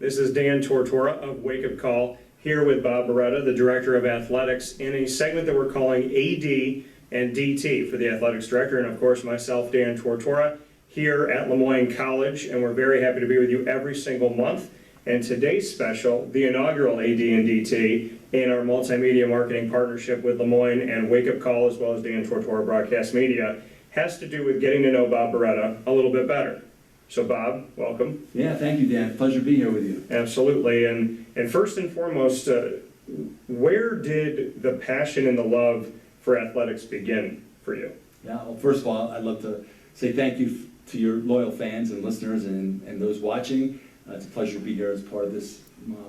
This is Dan Tortora of Wake Up Call, here with Bob Beretta, the Director of Athletics, in a segment that we're calling AD and DT for the Athletics Director, and of course myself, Dan Tortora, here at LeMoyne College, and we're very happy to be with you every single month. And today's special, the inaugural AD and DT in our Multimedia Marketing Partnership with LeMoyne and Wake Up Call, as well as Dan Tortora Broadcast Media, has to do with getting to know Bob Beretta a little bit better. So Bob, welcome. Yeah, thank you, Dan. Pleasure to be here with you. Absolutely. And first and foremost, where did the passion and the love for athletics begin for you? Yeah, well, first of all, I'd love to say thank you to your loyal fans and listeners and those watching. It's a pleasure to be here as part of this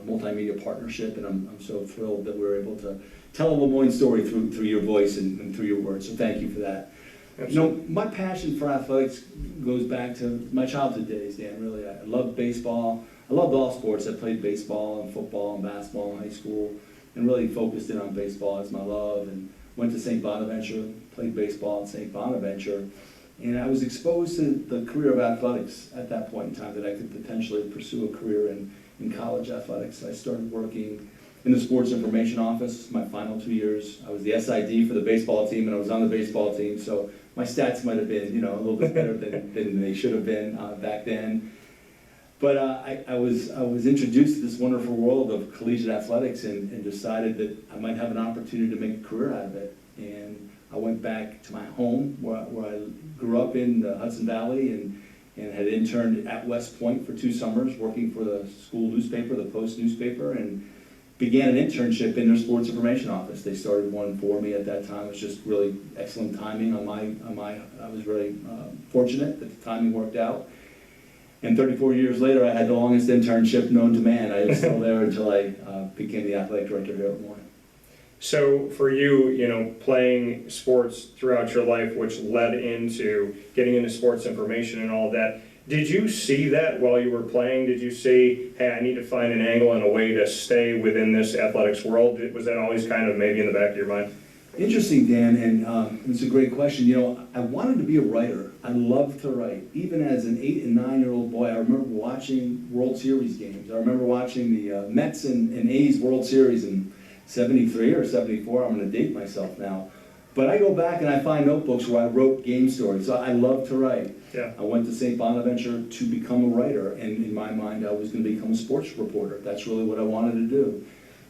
multimedia partnership, and I'm so thrilled that we're able to tell a LeMoyne story through your voice and through your words, so thank you for that. Absolutely. You know, my passion for athletics goes back to my childhood days, Dan, really. I loved baseball. I loved all sports. I played baseball and football and basketball in high school and really focused in on baseball as my love, and went to St. Bonaventure, played baseball at St. Bonaventure, and I was exposed to the career of athletics at that point in time, that I could potentially pursue a career in college athletics. I started working in the sports information office my final 2 years. I was the SID for the baseball team, and I was on the baseball team, so my stats might have been, a little bit better than they should have been back then. But I was introduced to this wonderful world of collegiate athletics and decided that I might have an opportunity to make a career out of it. And I went back to my home where I grew up in the Hudson Valley and had interned at West Point for 2 summers working for the school newspaper, the Post newspaper, and began an internship in their sports information office. They started one for me at that time. It was just really excellent timing on my I was very fortunate that the timing worked out. And 34 years later, I had the longest internship known to man. I was still there until I became the athletic director here at LeMoyne. So for you, playing sports throughout your life, which led into getting into sports information and all of that, did you see that while you were playing? Did you see, hey, I need to find an angle and a way to stay within this athletics world? Was that always kind of maybe in the back of your mind? Interesting, Dan, and it's a great question. I wanted to be a writer. I loved to write. Even as an 8 and 9-year-old boy, I remember watching World Series games. I remember watching the Mets and A's World Series in 73 or 74. I'm going to date myself now. But I go back and I find notebooks where I wrote game stories. So I love to write. Yeah. I went to St. Bonaventure to become a writer, and in my mind I was going to become a sports reporter. That's really what I wanted to do.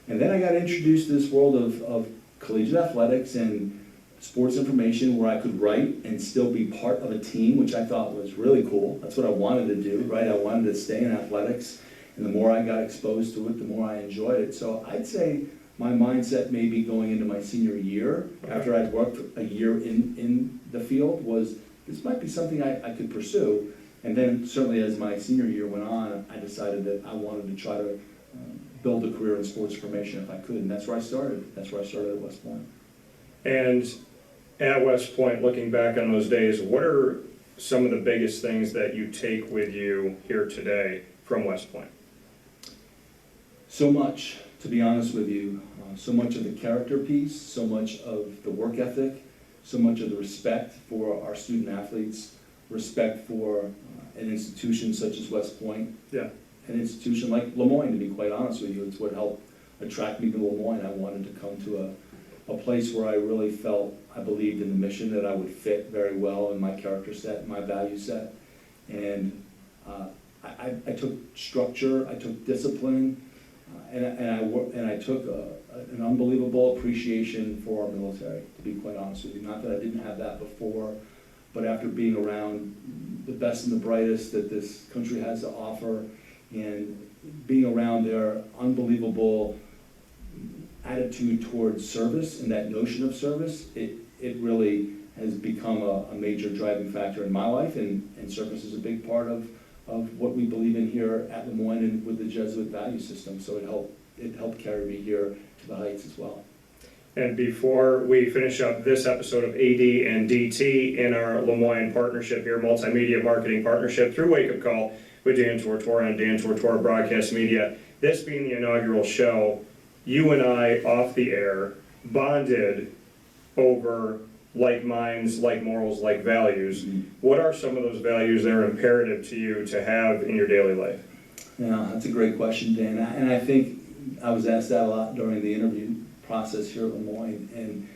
And then I got introduced to this world of collegiate athletics and sports information where I could write and still be part of a team, which I thought was really cool. That's what I wanted to do, right? I wanted to stay in athletics, and the more I got exposed to it, the more I enjoyed it. So I'd say my mindset maybe going into my senior year, after I'd worked a year in the field, was this might be something I could pursue. And then certainly as my senior year went on, I decided that I wanted to try to build a career in sports information if I could, and that's where I started. That's where I started at West Point. And at West Point, looking back on those days, what are some of the biggest things that you take with you here today from West Point? So much, to be honest with you. So much of the character piece, so much of the work ethic, so much of the respect for our student athletes, respect for an institution such as West Point. Yeah. An institution like LeMoyne, to be quite honest with you. It's what helped attract me to LeMoyne. I wanted to come to a place where I really felt I believed in the mission, that I would fit very well in my character set, my value set. And I took structure, I took discipline, and I took an unbelievable appreciation for our military, to be quite honest with you. Not that I didn't have that before, but after being around the best and the brightest that this country has to offer, and being around their unbelievable attitude towards service and that notion of service, it really has become a major driving factor in my life, and service is a big part of what we believe in here at LeMoyne and with the Jesuit value system. So it helped carry me here to the heights as well. And before we finish up this episode of AD and DT in our LeMoyne partnership here, Multimedia Marketing Partnership through Wake Up Call with Dan Tortora and Dan Tortora Broadcast Media, this being the inaugural show, you and I, off the air, bonded over like minds, like morals, like values. Mm-hmm. What are some of those values that are imperative to you to have in your daily life? Yeah, that's a great question, Dan. And I think I was asked that a lot during the interview process here at LeMoyne. And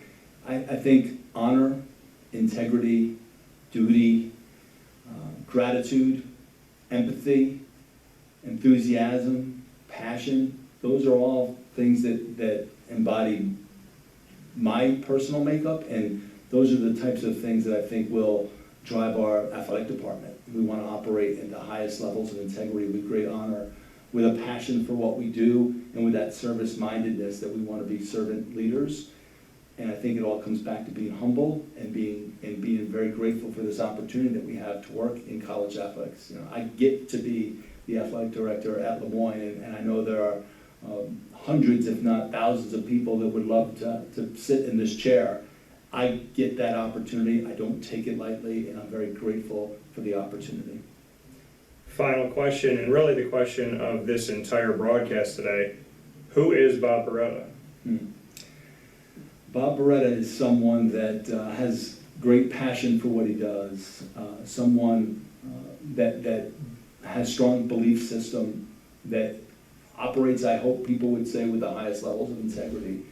I think honor, integrity, duty, gratitude, empathy, enthusiasm, passion, those are all things that embody my personal makeup, and those are the types of things that I think will drive our athletic department. We want to operate at the highest levels of integrity with great honor, with a passion for what we do, and with that service-mindedness that we want to be servant leaders. And I think it all comes back to being humble and being very grateful for this opportunity that we have to work in college athletics. You know, I get to be the athletic director at LeMoyne, and I know there are hundreds, if not thousands, of people that would love to sit in this chair. I get that opportunity. I don't take it lightly, and I'm very grateful for the opportunity. Final question, and really the question of this entire broadcast today: who is Bob Beretta? Bob Beretta is someone that has great passion for what he does, someone that has strong belief system, that operates, I hope people would say, with the highest levels of integrity.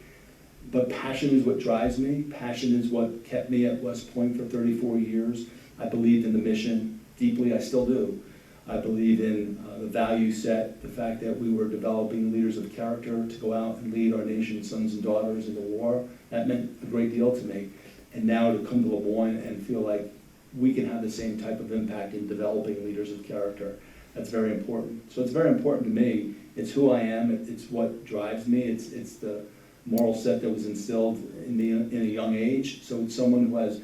But passion is what drives me. Passion is what kept me at West Point for 34 years. I believed in the mission deeply, I still do. I believe in the value set, the fact that we were developing leaders of character to go out and lead our nation's sons and daughters into war. That meant a great deal to me. And now to come to LeMoyne and feel like we can have the same type of impact in developing leaders of character, that's very important. So it's very important to me. It's who I am, it's what drives me, it's the moral set that was instilled in me in a young age. So it's someone who has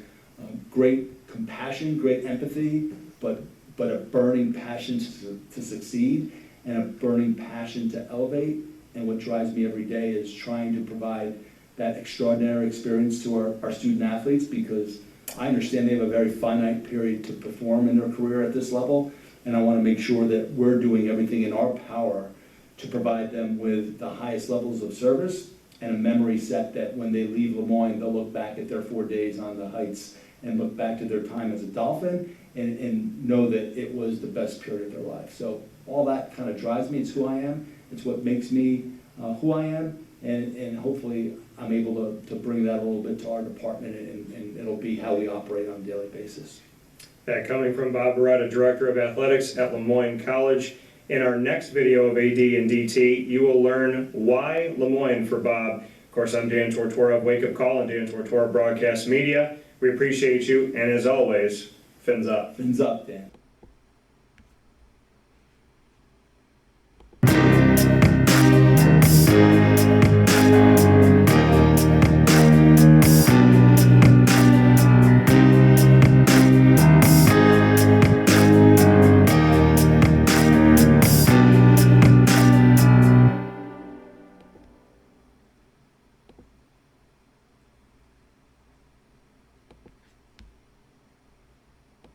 great compassion, great empathy, but a burning passion to succeed, and a burning passion to elevate. And what drives me every day is trying to provide that extraordinary experience to our student athletes, because I understand they have a very finite period to perform in their career at this level, and I want to make sure that we're doing everything in our power to provide them with the highest levels of service and a memory set that when they leave LeMoyne, they'll look back at their 4 days on the heights and look back to their time as a Dolphin and know that it was the best period of their life. So all that kind of drives me. It's who I am. It's what makes me who I am, and hopefully I'm able to bring that a little bit to our department, and it'll be how we operate on a daily basis. That coming from Bob Beretta, Director of Athletics at LeMoyne College. In our next video of AD and DT, you will learn why LeMoyne for Bob. Of course, I'm Dan Tortora of WakeUpCall and Dan Tortora Broadcast Media. We appreciate you, and as always, fins up. Fins up, Dan.